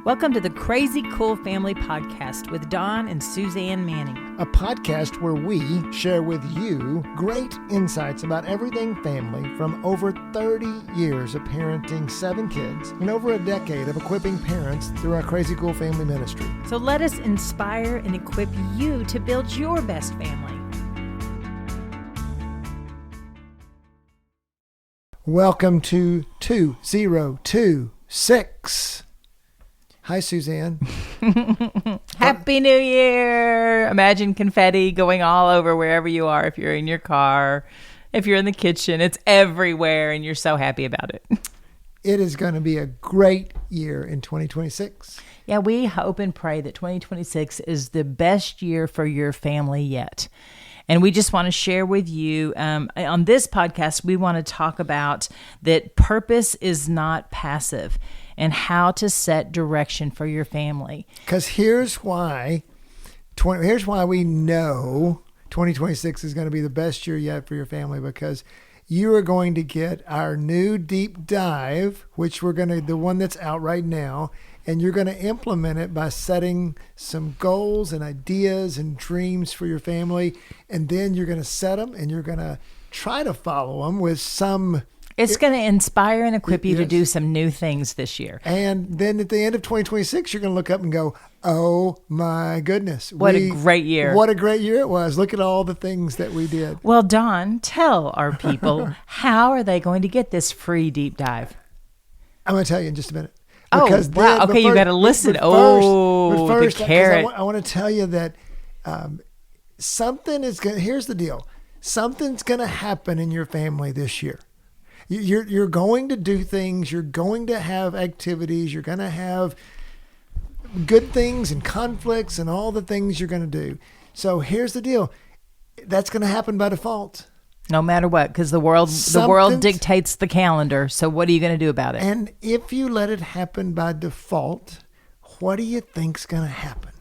Welcome to the Crazy Cool Family Podcast with Don and Suzanne Manning. A podcast where we share with you great insights about everything family from over 30 years of parenting 7 kids and over a decade of equipping parents through our Crazy Cool Family ministry. So let us inspire and equip you to build your best family. Welcome to 2026. Hi, Suzanne. Happy New Year! Imagine confetti going all over wherever you are. If you're in your car, if you're in the kitchen, it's everywhere and you're so happy about it. It is going to be a great year in 2026. Yeah, we hope and pray that 2026 is the best year for your family yet. And we just want to share with you, on this podcast, we want to talk about that purpose is not passive and how to set direction for your family. Because here's why we know 2026 is going to be the best year yet for your family, because you are going to get our new deep dive, which the one that's out right now, and you're going to implement it by setting some goals and ideas and dreams for your family. And then you're going to set them and you're going to try to follow them with some... It's going to inspire and equip you to do some new things this year. And then at the end of 2026, you're going to look up and go, oh my goodness. What a great year. What a great year it was. Look at all the things that we did. Well, Don, tell our people, how are they going to get this free deep dive? I'm going to tell you in just a minute. Because wow. Okay, you got to listen. But first, the carrot. I want to tell you that something is going. Here's the deal. Something's going to happen in your family this year. You're going to do things. You're going to have activities. You're going to have good things and conflicts and all the things you're going to do. So here's the deal. That's going to happen by default. No matter what, because the world dictates the calendar. So what are you going to do about it? And if you let it happen by default, what do you think's going to happen?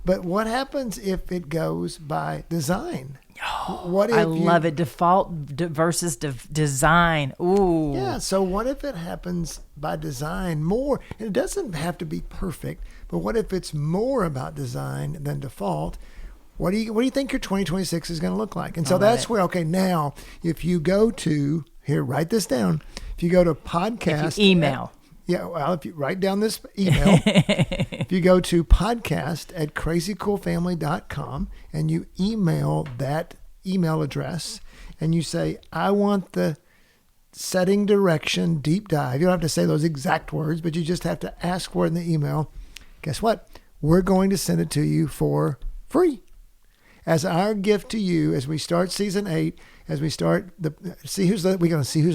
But what happens if it goes by design? What if I love it. Default versus design. Ooh. Yeah. So what if it happens by design more? And it doesn't have to be perfect, but what if it's more about design than default? What do you think your 2026 is going to look like? And so that's where, okay, now if you go to, here, write this down. If you go to podcast. If you email. If you write down this email, if you go to podcast@crazycoolfamily.com and you email that email address and you say, I want the setting direction deep dive. You don't have to say those exact words, but you just have to ask for it in the email. Guess what? We're going to send it to you for free. As our gift to you, as we start season 8, as we start we're going to see who's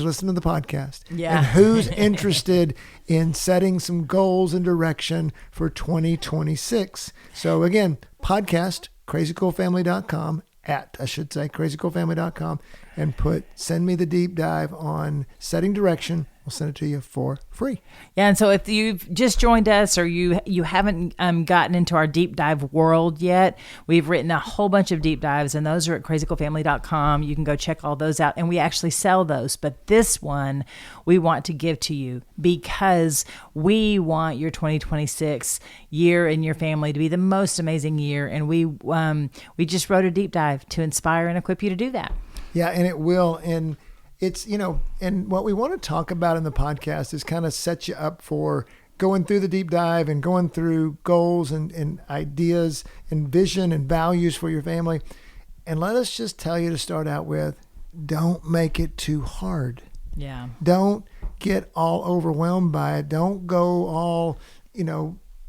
listening to the podcast, and who's interested in setting some goals and direction for 2026. So again, podcast crazycoolfamily.com crazycoolfamily.com and send me the deep dive on setting direction. We'll send it to you for free. Yeah, and so if you've just joined us or you haven't gotten into our deep dive world yet, we've written a whole bunch of deep dives, and those are at crazycoolfamily.com. You can go check all those out, and we actually sell those. But this one we want to give to you because we want your 2026 year in your family to be the most amazing year, and we just wrote a deep dive to inspire and equip you to do that. Yeah, and it will, and it's, and what we want to talk about in the podcast is kind of set you up for going through the deep dive and going through goals and ideas and vision and values for your family. And let us just tell you to start out with, don't make it too hard. Yeah. Don't get all overwhelmed by it. Don't go all,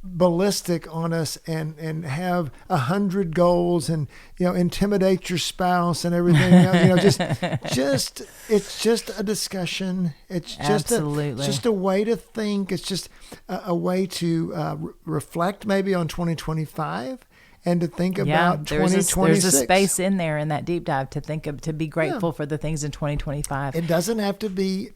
ballistic on us and have 100 goals and intimidate your spouse and everything just it's just a discussion. It's just a way to think. It's just a way to reflect maybe on 2025 and to think about 2026. There's a space in there in that deep dive to be grateful for the things in 2025. It doesn't have to be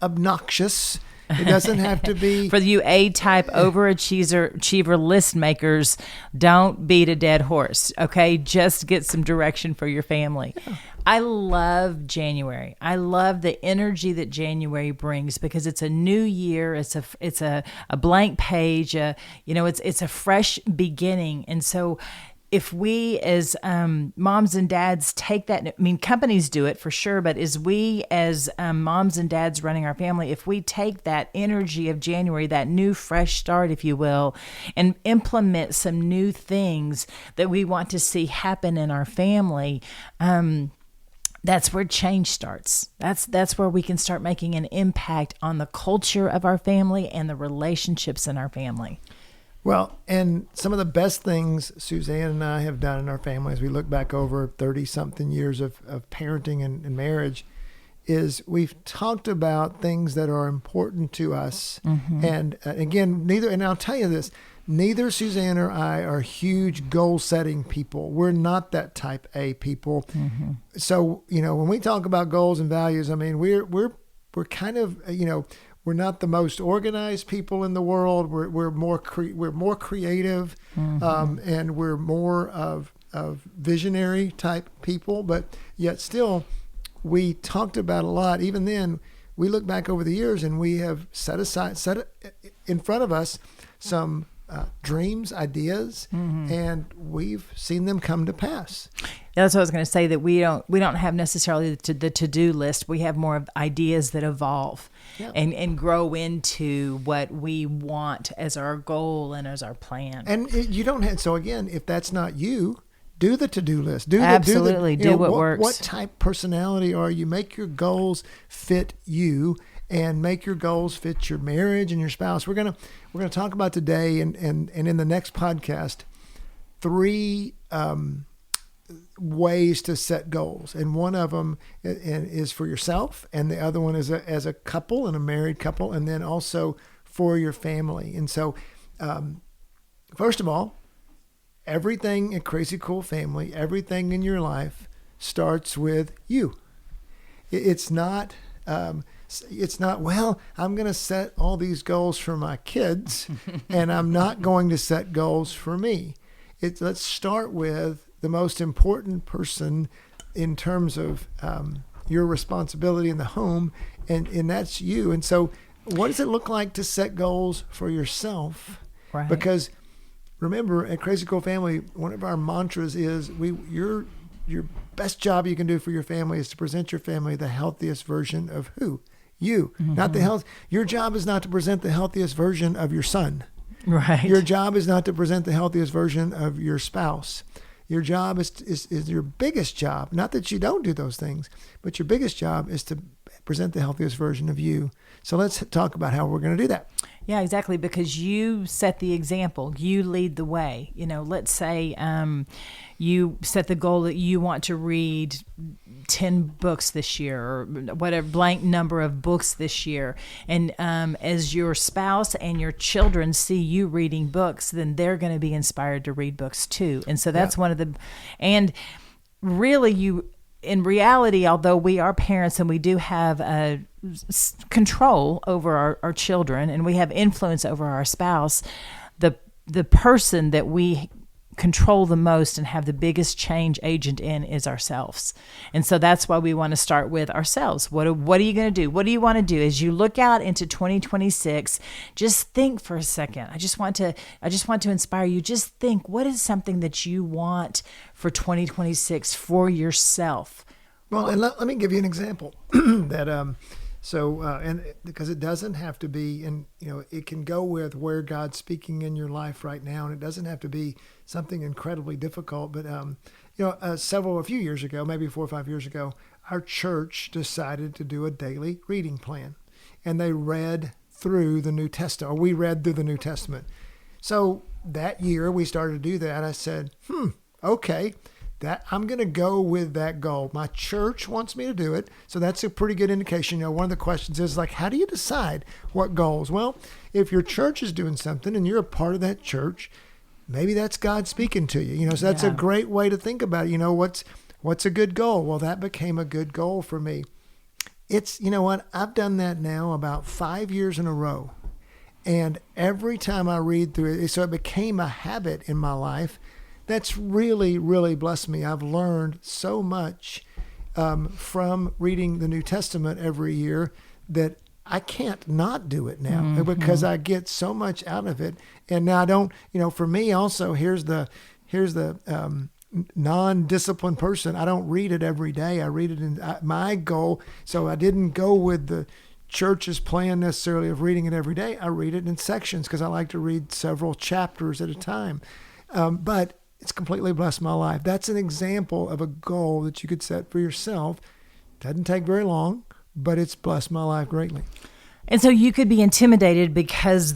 obnoxious. It doesn't have to be. For you A-type overachiever list makers, don't beat a dead horse, okay? Just get some direction for your family. I love January. I love the energy that January brings because it's a new year. It's a blank page. It's a fresh beginning. And so if we as moms and dads take that, I mean, companies do it for sure, but as we as moms and dads running our family, if we take that energy of January, that new fresh start, if you will, and implement some new things that we want to see happen in our family, that's where change starts. That's where we can start making an impact on the culture of our family and the relationships in our family. Well, and some of the best things Suzanne and I have done in our family as we look back over 30-something years of parenting and marriage is we've talked about things that are important to us. Mm-hmm. And again, and I'll tell you this, neither Suzanne or I are huge goal-setting people. We're not that type A people. Mm-hmm. So, when we talk about goals and values, I mean, we're kind of, we're not the most organized people in the world. We're more creative, mm-hmm. And we're more of visionary type people. But yet still, we talked about a lot. Even then, we look back over the years and we have set in front of us some dreams, ideas, mm-hmm. and we've seen them come to pass. Yeah, that's what I was going to say, that we don't have necessarily the to-do list. We have more of ideas that evolve and grow into what we want as our goal and as our plan. And you don't have, so again, if that's not you, do the to-do list. Do what works. What type personality are you? Make your goals fit you and make your goals fit your marriage and your spouse. We're gonna talk about today and in the next podcast 3 ways to set goals, and one of them is for yourself, and the other one is as a couple and a married couple, and then also for your family. And so, first of all, everything in Crazy Cool Family, everything in your life starts with you. It's not. Well, I'm going to set all these goals for my kids and I'm not going to set goals for me. Let's start with the most important person in terms of your responsibility in the home, and that's you. And so what does it look like to set goals for yourself? Right. Because remember, at Crazy Cool Family, one of our mantras is your best job you can do for your family is to present your family the healthiest version of who? You, mm-hmm. not the health. Your job is not to present the healthiest version of your son. Right. Your job is not to present the healthiest version of your spouse. Your job is your biggest job. Not that you don't do those things, but your biggest job is to present the healthiest version of you. So let's talk about how we're going to do that. Yeah, exactly. Because you set the example, you lead the way. Let's say you set the goal that you want to read 10 books this year, or whatever blank number of books this year. And as your spouse and your children see you reading books, then they're going to be inspired to read books too. And so that's one of the, and really in reality, although we are parents and we do have control over our children and we have influence over our spouse, the person that we control the most and have the biggest change agent in is ourselves. And so that's why we want to start with ourselves. What are you going to do? What do you want to do as you look out into 2026? Just think for a second. I just want to inspire you. Just think, what is something that you want for 2026 for yourself? Well, and let me give you an example that and because it doesn't have to be, and it can go with where God's speaking in your life right now, and it doesn't have to be something incredibly difficult. But a few years ago, maybe 4 or 5 years ago, our church decided to do a daily reading plan, and they read through the New Testament, or we read through the New Testament. So that year we started to do that. I said, okay. That I'm going to go with that goal. My church wants me to do it. So that's a pretty good indication. One of the questions is how do you decide what goals? Well, if your church is doing something and you're a part of that church, maybe that's God speaking to you. So that's a great way to think about it. What's a good goal? Well, that became a good goal for me. It's, I've done that now about 5 years in a row. And every time I read through it, so it became a habit in my life. That's really, really blessed me. I've learned so much from reading the New Testament every year that I can't not do it now because I get so much out of it. And now I don't, for me also, here's the non-disciplined person. I don't read it every day. I read it in my goal. So I didn't go with the church's plan necessarily of reading it every day. I read it in sections because I like to read several chapters at a time. But it's completely blessed my life. That's an example of a goal that you could set for yourself. Doesn't take very long, but it's blessed my life greatly. And so you could be intimidated because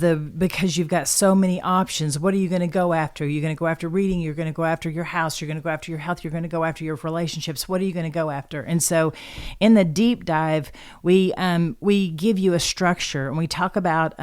you've got so many options. What are you going to go after? You're going to go after reading. You're going to go after your house. You're going to go after your health. You're going to go after your relationships. What are you going to go after? And so, in the deep dive, we give you a structure, and we talk about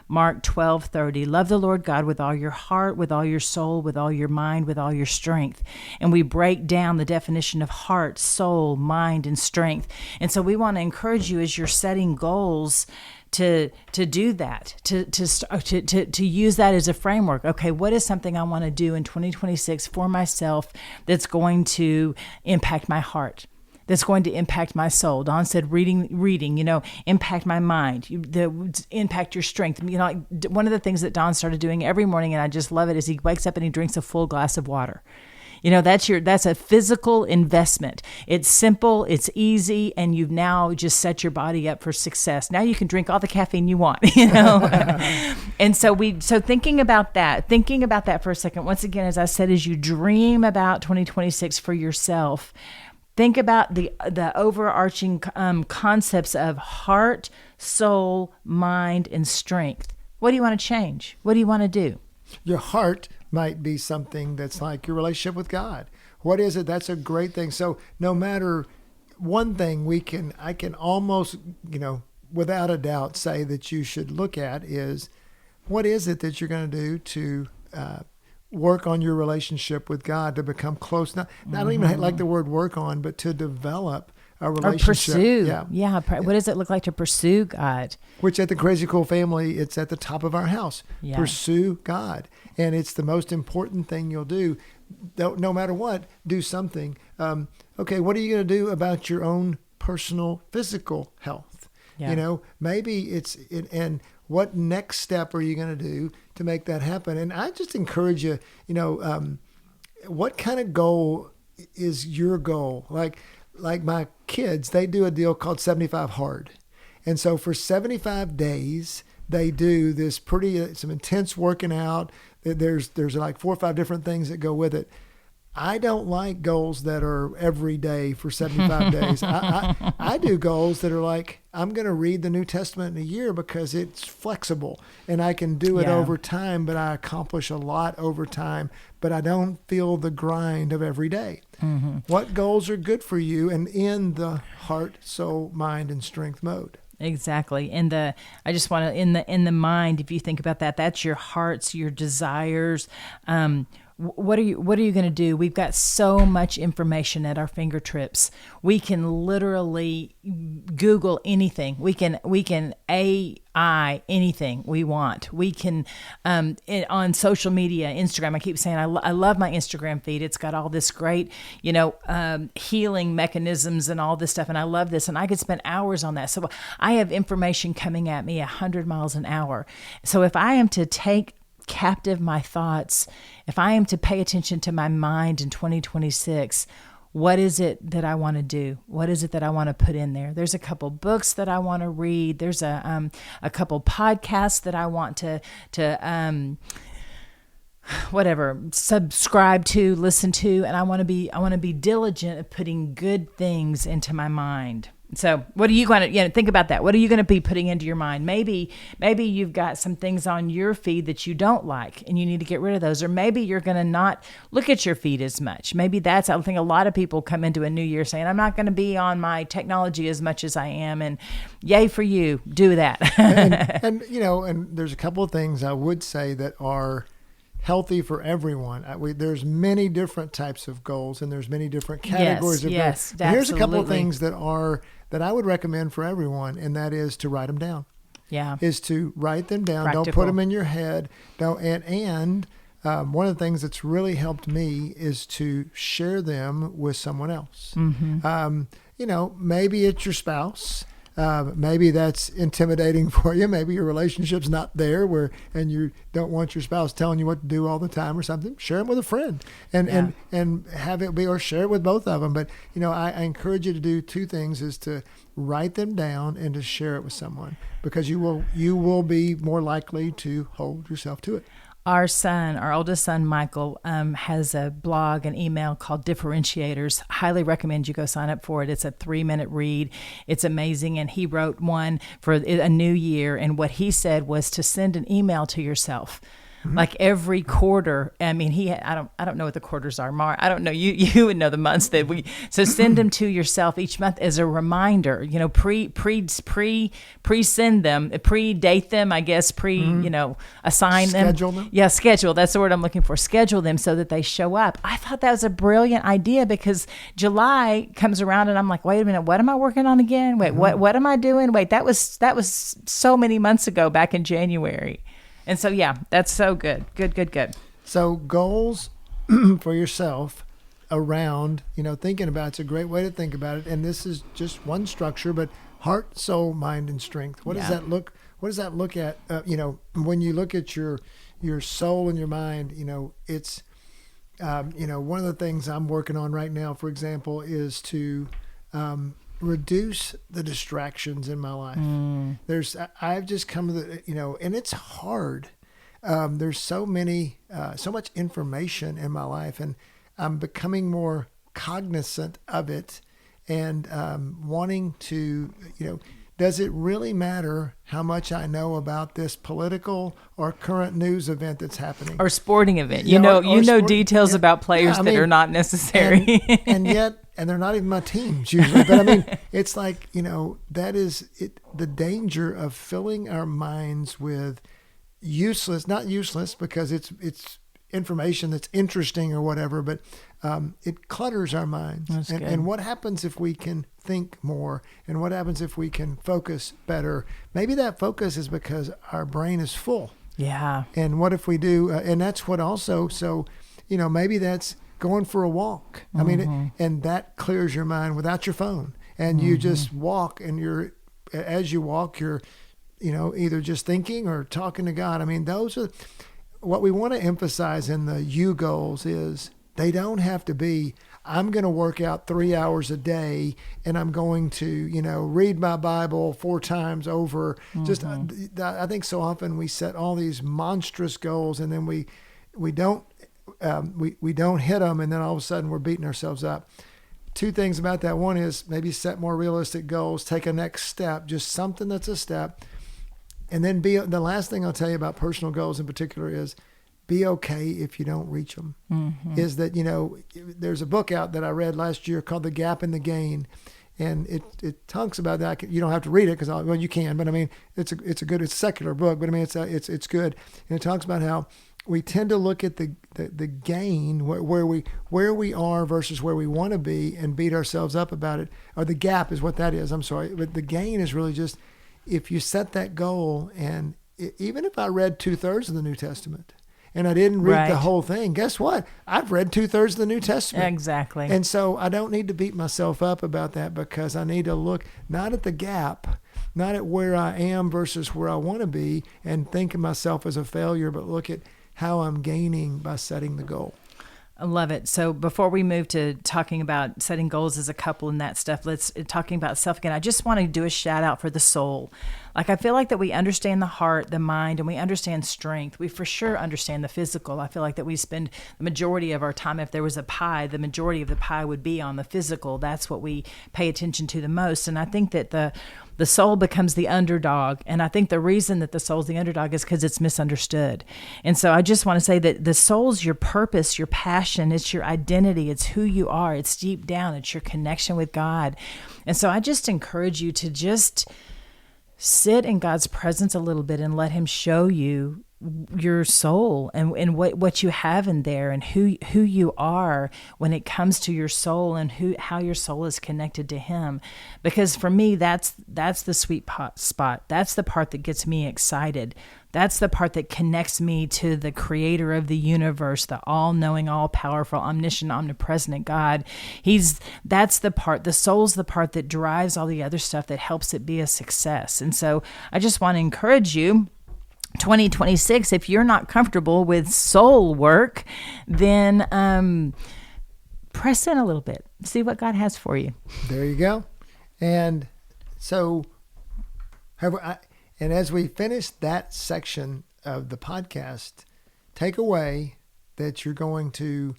Mark 12:30. Love the Lord God with all your heart, with all your soul, with all your mind, with all your strength. And we break down the definition of heart, soul, mind, and strength. And so we want to encourage you as you're setting goals to do that, to use that as a framework. Okay, what is something I want to do in 2026 for myself that's going to impact my heart, that's going to impact my soul? Don said reading, impact my mind, impact your strength. One of the things that Don started doing every morning, and I just love it, is he wakes up and he drinks a full glass of water. That's a physical investment. It's simple, it's easy, and you've now just set your body up for success. Now you can drink all the caffeine you want, And so thinking about that for a second, once again, as I said, as you dream about 2026 for yourself, think about the overarching concepts of heart, soul, mind, and strength. What do you want to change? What do you want to do? Your heart might be something that's like your relationship with God. What is it? That's a great thing. So no matter one thing I can almost, without a doubt say that you should look at is what is it that you're going to do to work on your relationship with God, to become close. I don't even like the word work on, but to develop a relationship. Or pursue. Yeah. What does it look like to pursue God? Which at the Crazy Cool Family, it's at the top of our house. Yeah. Pursue God. And it's the most important thing you'll do. No matter what, do something. Okay, what are you going to do about your own personal physical health? Yeah. Maybe and what next step are you going to do to make that happen? And I just encourage you, what kind of goal is your goal? Like my kids, they do a deal called 75 Hard. And so for 75 days, they do this some intense working out. There's like 4 or 5 different things that go with it. I don't like goals that are every day for 75 days. I do goals that are like, I'm going to read the New Testament in a year because it's flexible and I can do it over time, but I accomplish a lot over time, but I don't feel the grind of every day. Mm-hmm. What goals are good for you and in the heart, soul, mind, and strength mode? Exactly. In the mind, if you think about that, that's your hearts, your desires. What are you going to do? We've got so much information at our fingertips. We can literally Google anything. We can AI anything we want. We can on social media, Instagram. I keep saying I love my Instagram feed. It's got all this great, healing mechanisms and all this stuff, and I love this. And I could spend hours on that. So I have information coming at me 100 miles an hour. So if I am to take captive my thoughts, if I am to pay attention to my mind in 2026, what is it that I want to do? What is it that I want to put in there? There's a couple books that I want to read. There's a couple podcasts that I want to subscribe to, listen to, and I want to be diligent at putting good things into my mind. So what are you going to, think about that. What are you going to be putting into your mind? Maybe you've got some things on your feed that you don't like and you need to get rid of those. Or maybe you're going to not look at your feed as much. Maybe I think a lot of people come into a new year saying, I'm not going to be on my technology as much as I am. And yay for you. Do that. and there's a couple of things I would say that are healthy for everyone. There's many different types of goals and there's many different categories of goals. Here's a couple of things that I would recommend for everyone, and that is to write them down. Yeah. Is to write them down. Practical. Don't put them in your head. And one of the things that's really helped me is to share them with someone else. Maybe it's your spouse. Maybe that's intimidating for you. Maybe your relationship's not there and you don't want your spouse telling you what to do all the time or something. Share them with a friend and have it be, or share it with both of them. But, I encourage you to do two things: is to write them down and to share it with someone, because you will be more likely to hold yourself to it. Our oldest son, Michael, has a blog and email called Differentiators. Highly recommend you go sign up for it. It's a 3-minute read. It's amazing. And he wrote one for a new year. And what he said was to send an email to yourself. Like every quarter. I mean, I don't know what the quarters are, Mar. I don't know. You would know the months that so send them to yourself each month as a reminder, pre-send them, pre-date them, I guess, assign them. Schedule them. Yeah, schedule. That's the word I'm looking for. Schedule them so that they show up. I thought that was a brilliant idea, because July comes around and I'm like, wait a minute, what am I working on again? Wait, what am I doing? Wait, that was so many months ago, back in January. And so, yeah, that's so good. Good. So goals for yourself around, thinking about it's a great way to think about it. And this is just one structure, but heart, soul, mind, and strength. What does that look? What does that look at? When you look at your soul and your mind, it's, one of the things I'm working on right now, for example, is to reduce the distractions in my life. I've just come to the, and it's hard. There's so much information in my life, and I'm becoming more cognizant of it, and wanting to, does it really matter how much I know about this political or current news event that's happening? Or sporting event. You know details about players that are not necessary. And they're not even my teams usually. But I mean, it's like, that is it. The danger of filling our minds with not useless because it's information that's interesting or whatever, but it clutters our minds. And what happens if we can think more? And what happens if we can focus better? Maybe that focus is because our brain is full. Yeah. And what if we do, and that's what also, so, maybe that's going for a walk. I mean, and that clears your mind without your phone. And you just walk, and as you walk, you're, either just thinking or talking to God. I mean, those are what we want to emphasize in the you goals is they don't have to be, I'm going to work out 3 hours a day and I'm going to, read my Bible 4 times over. Just, I think so often we set all these monstrous goals and then we don't hit them, and then all of a sudden we're beating ourselves up. 2 things about that. One is maybe set more realistic goals, take a next step, just something that's a step. And then the last thing I'll tell you about personal goals in particular is be okay if you don't reach them. Is that, there's a book out that I read last year called The Gap and the Gain. And it talks about that. You don't have to read it because you can, but I mean, it's a secular book, but I mean, it's good. And it talks about how we tend to look at the gain, where we are versus where we want to be, and beat ourselves up about it. Or the gap is what that is. I'm sorry, but the gain is really just if you set that goal, and even if I read 2/3 of the New Testament and I didn't read the whole thing, guess what? I've read 2/3 of the New Testament. Exactly. And so I don't need to beat myself up about that, because I need to look not at the gap, not at where I am versus where I want to be and think of myself as a failure, but look at how I'm gaining by setting the goal. I love it. So before we move to talking about setting goals as a couple and that stuff, let's talking about self again. I just want to do a shout out for the soul. Like, I feel like that we understand the heart, the mind, and we understand strength. We for sure understand the physical. I feel like that we spend the majority of our time, if there was a pie, the majority of the pie would be on the physical. That's what we pay attention to the most. And I think that the soul becomes the underdog. And I think the reason that the soul's the underdog is because it's misunderstood. And so I just want to say that the soul's your purpose, your passion, it's your identity, it's who you are, it's deep down, it's your connection with God. And so I just encourage you to just sit in God's presence a little bit and let him show you your soul and what you have in there and who you are when it comes to your soul and how your soul is connected to him. Because for me, that's the sweet spot. That's the part that gets me excited. That's the part that connects me to the creator of the universe, the all-knowing, all-powerful, omniscient, omnipresent God. That's the part, the soul's the part that drives all the other stuff that helps it be a success. And so I just want to encourage you, 2026, if you're not comfortable with soul work, then press in a little bit. See what God has for you. There you go. And so, and as we finish that section of the podcast, take away that you're going to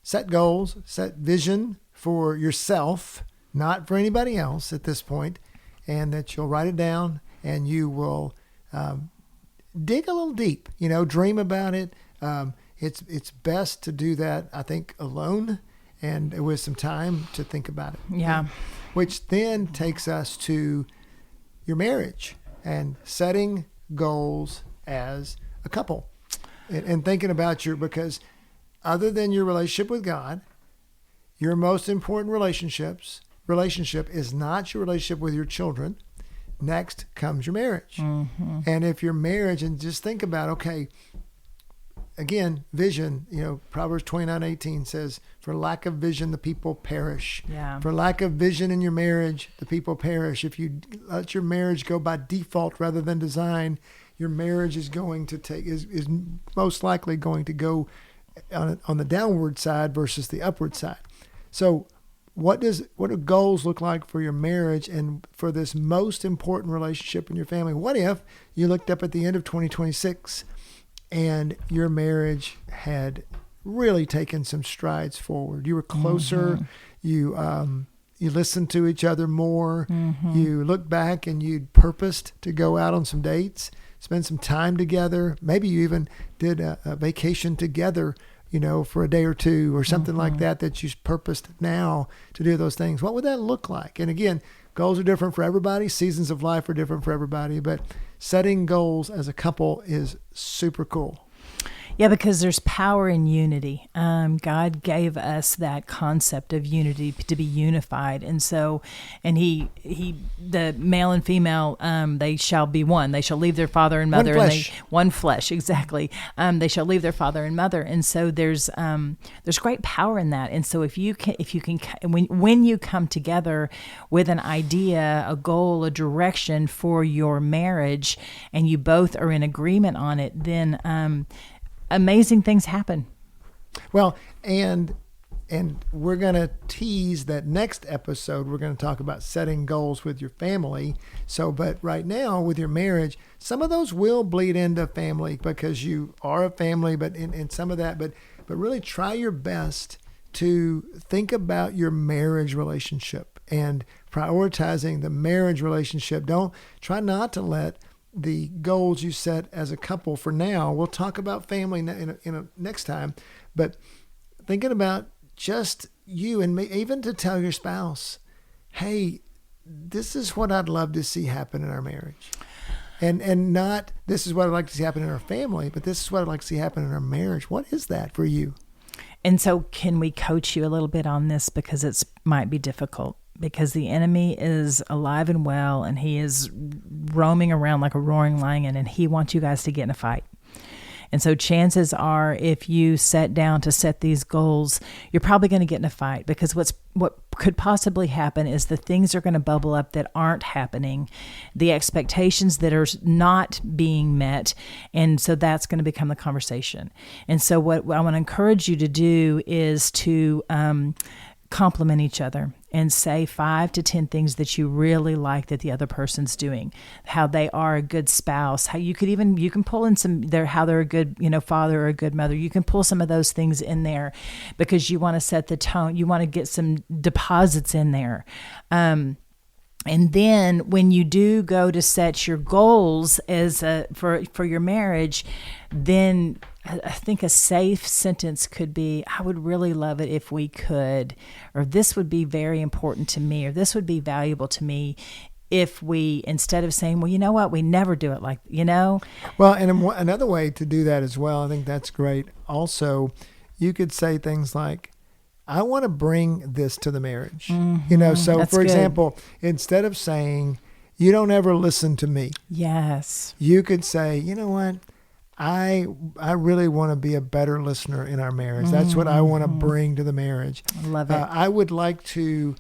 set goals, set vision for yourself, not for anybody else at this point, and that you'll write it down and you will dig a little deep, dream about it. It's best to do that, I think, alone and with some time to think about it. Yeah. Which then takes us to your marriage and setting goals as a couple and thinking about because other than your relationship with God, your most important relationship is not your relationship with your children. Next comes your marriage. Mm-hmm. And if your marriage, and just think about, okay, again, vision, Proverbs 29:18 says, for lack of vision, the people perish. Yeah. For lack of vision in your marriage, the people perish. If you let your marriage go by default rather than design, your marriage is going to is most likely going to go on the downward side versus the upward side. So what do goals look like for your marriage and for this most important relationship in your family? What if you looked up at the end of 2026 and your marriage had really taken some strides forward? You were closer. Mm-hmm. You listened to each other more. Mm-hmm. You looked back and you'd purposed to go out on some dates, spend some time together. Maybe you even did a vacation together, for a day or two or something like that you purposed now to do those things. What would that look like? And again, goals are different for everybody. Seasons of life are different for everybody, but setting goals as a couple is super cool. Yeah, because there's power in unity. God gave us that concept of unity, to be unified. And so, and the male and female, they shall be one. They shall leave their father and mother. One flesh, exactly. They shall leave their father and mother. And so there's great power in that. And so when you come together with an idea, a goal, a direction for your marriage, and you both are in agreement on it, then amazing things happen. Well, and we're going to tease that next episode. We're going to talk about setting goals with your family. But right now with your marriage, some of those will bleed into family because you are a family, but in some of that, but really try your best to think about your marriage relationship and prioritizing the marriage relationship. Try not to let the goals you set as a couple for now. We'll talk about family in next time, but thinking about just you and me, even to tell your spouse, hey, this is what I'd love to see happen in our marriage. And not this is what I'd like to see happen in our family, but this is what I'd like to see happen in our marriage. What is that for you? And so can we coach you a little bit on this, because it might be difficult? Because the enemy is alive and well, and he is roaming around like a roaring lion, and he wants you guys to get in a fight. And so chances are, if you set down to set these goals, you're probably going to get in a fight, because what could possibly happen is the things are going to bubble up that aren't happening, the expectations that are not being met. And so that's going to become the conversation. And so what I want to encourage you to do is to compliment each other and say 5 to 10 things that you really like that the other person's doing, how they are a good spouse, how you can pull in how they're a good, father or a good mother. You can pull some of those things in there because you want to set the tone. You want to get some deposits in there. And then when you do go to set your goals for your marriage, then I think a safe sentence could be, I would really love it if we could, or this would be very important to me, or this would be valuable to me if we, instead of saying, well, you know what, we never do it Well, and another way to do that as well, I think that's great. Also, you could say things like, I want to bring this to the marriage. Mm-hmm. So that's for example, instead of saying, you don't ever listen to me. Yes. You could say, you know what? I really want to be a better listener in our marriage. That's what I want to bring to the marriage. I love it. I would like to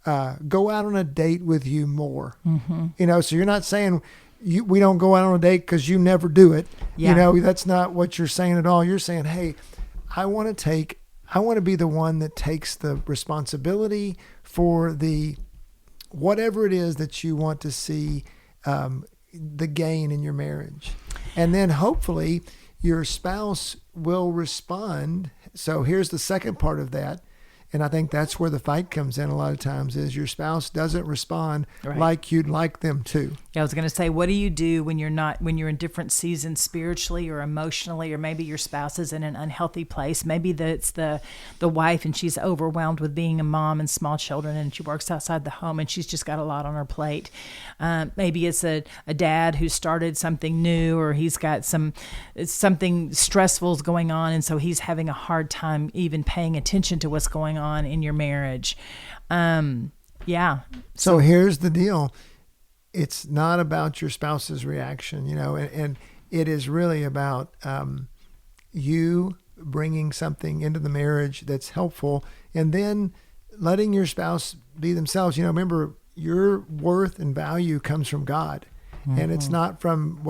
go out on a date with you more. So you're not saying we don't go out on a date because you never do it. Yeah. That's not what you're saying at all. You're saying, hey, I want to be the one that takes the responsibility for whatever it is that you want to see the gain in your marriage. And then hopefully your spouse will respond. So here's the second part of that. And I think that's where the fight comes in a lot of times, is your spouse doesn't respond like you'd like them to. Yeah, I was going to say, what do you do when you're in different seasons spiritually or emotionally, or maybe your spouse is in an unhealthy place? Maybe it's the wife and she's overwhelmed with being a mom and small children, and she works outside the home and she's just got a lot on her plate. Maybe it's a dad who started something new, or he's got something stressful is going on, and so he's having a hard time even paying attention to what's going on in your marriage. So here's the deal. It's not about your spouse's reaction, and it is really about you bringing something into the marriage that's helpful, and then letting your spouse be themselves. Remember, your worth and value comes from God, and it's not from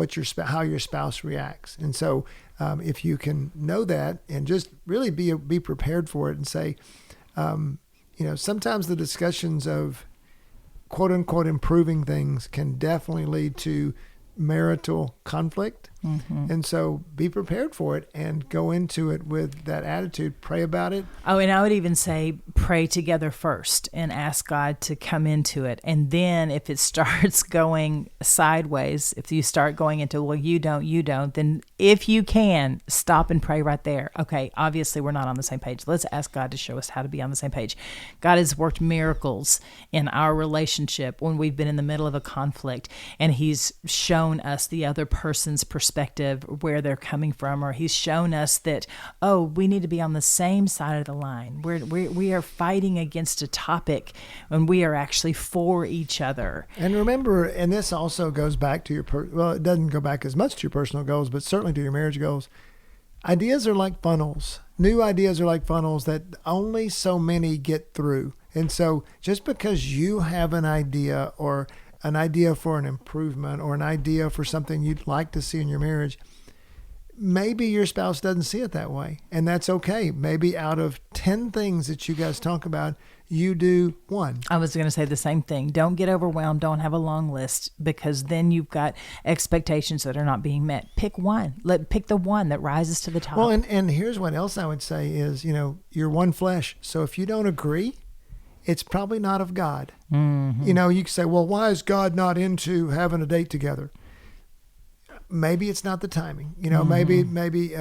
how your spouse reacts. And so if you can know that and just really be prepared for it and say, sometimes the discussions of quote unquote improving things can definitely lead to marital conflict. And so be prepared for it and go into it with that attitude. Pray about it. Oh, and I would even say pray together first and ask God to come into it. And then if it starts going sideways, if you start going into, well, you don't, then if you can, stop and pray right there. Okay, obviously we're not on the same page. Let's ask God to show us how to be on the same page. God has worked miracles in our relationship when we've been in the middle of a conflict, and he's shown us the other person's perspective, where they're coming from, or he's shown us that, oh, we need to be on the same side of the line. We are fighting against a topic and we are actually for each other. And remember, and this also goes back to it doesn't go back as much to your personal goals, but certainly to your marriage goals. Ideas are like funnels. New ideas are like funnels that only so many get through. And so just because you have an idea, or an idea for an improvement, or an idea for something you'd like to see in your marriage, maybe your spouse doesn't see it that way. And that's okay. Maybe out of 10 things that you guys talk about, you do one. I was going to say the same thing. Don't get overwhelmed. Don't have a long list, because then you've got expectations that are not being met. Pick one. Pick the one that rises to the top. Well, and here's what else I would say is, you're one flesh. So if you don't agree, it's probably not of God. You can say, well, why is God not into having a date together? Maybe it's not the timing, maybe,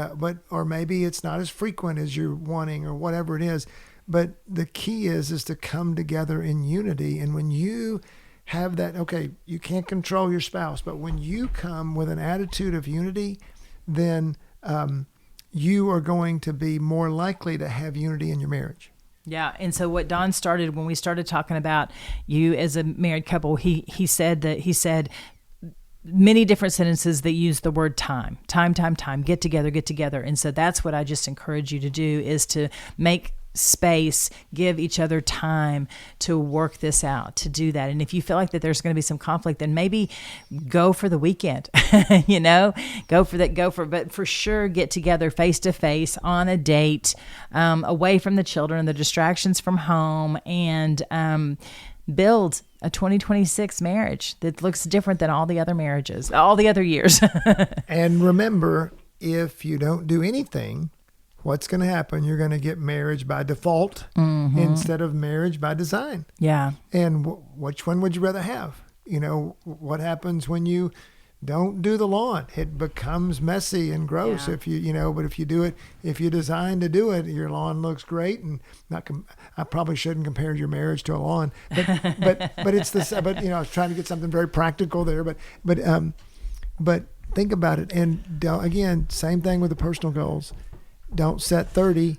or maybe it's not as frequent as you're wanting, or whatever it is. But the key is to come together in unity. And when you have that, okay, you can't control your spouse, but when you come with an attitude of unity, then you are going to be more likely to have unity in your marriage. Yeah. And so what Don started when we started talking about you as a married couple, he said many different sentences that use the word time, get together. And so that's what I just encourage you to do, is to make space, give each other time to work this out, to do that. And if you feel like that there's going to be some conflict, then maybe go for the weekend, but for sure get together face to face on a date, away from the children, the distractions from home, and build a 2026 marriage that looks different than all the other marriages, all the other years. And remember, if you don't do anything, what's going to happen? You're going to get marriage by default instead of marriage by design. Yeah. And which one would you rather have? What happens when you don't do the lawn? It becomes messy and gross. If but if you do it, if you design to do it, your lawn looks great. And I probably shouldn't compare your marriage to a lawn, but it's this. But I was trying to get something very practical there. But think about it. And again, same thing with the personal goals. Don't set 30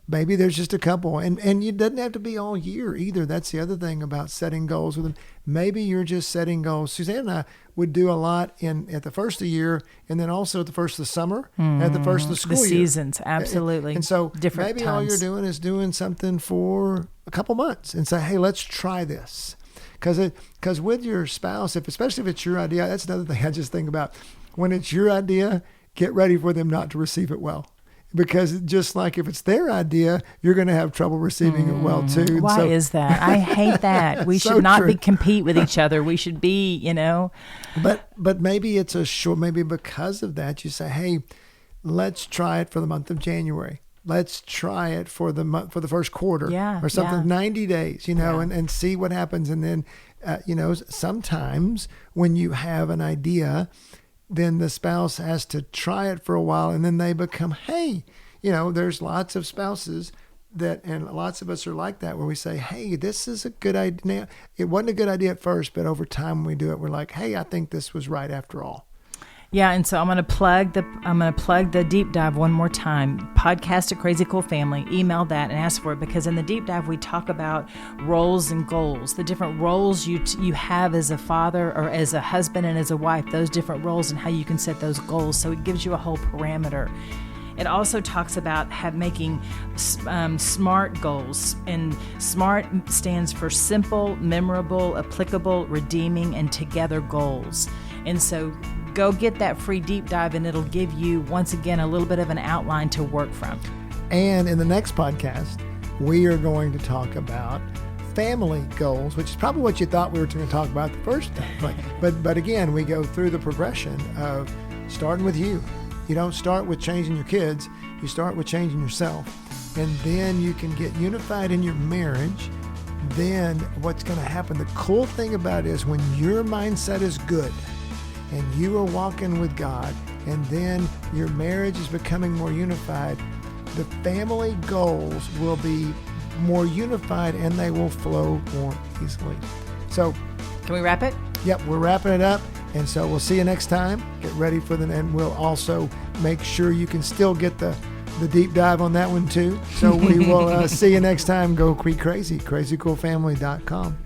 maybe there's just a couple, and it doesn't have to be all year either. That's the other thing about setting goals with them. Maybe you're just setting goals. Suzanne and I would do a lot at the first of the year, and then also at the first of the summer, at the first of the school the year. seasons, absolutely. And so different maybe times. all you're doing is doing something for a couple months and say, hey, let's try this. Because with your spouse, especially if it's your idea, that's another thing I just think about. When it's your idea, get ready for them not to receive it well. Because just like if it's their idea, you're going to have trouble receiving it well too. Why is that? I hate that. We should not compete with each other. We should be, But maybe it's maybe because of that, you say, hey, let's try it for the month of January. Let's try it for the first quarter, or something, 90 days, and see what happens. And then, sometimes when you have an idea, then the spouse has to try it for a while, and then they become, hey, there's lots of spouses and lots of us are like that, where we say, hey, this is a good idea. It wasn't a good idea at first, but over time when we do it, we're like, hey, I think this was right after all. Yeah, and so I'm going to plug the deep dive one more time. Podcast at Crazy Cool Family. Email that and ask for it, because in the deep dive we talk about roles and goals, the different roles you have as a father or as a husband and as a wife, those different roles and how you can set those goals. So it gives you a whole parameter. It also talks about making SMART goals, and SMART stands for simple, memorable, applicable, redeeming, and together goals. And so go get that free deep dive, and it'll give you, once again, a little bit of an outline to work from. And in the next podcast, we are going to talk about family goals, which is probably what you thought we were going to talk about the first time. But again, we go through the progression of starting with you. You don't start with changing your kids. You start with changing yourself. And then you can get unified in your marriage. Then what's going to happen, the cool thing about it is when your mindset is good and you are walking with God, and then your marriage is becoming more unified, the family goals will be more unified and they will flow more easily. So, can we wrap it? Yep, we're wrapping it up. And so we'll see you next time. Get ready for and we'll also make sure you can still get the deep dive on that one too. So we will see you next time. Go be crazy, crazycoolfamily.com.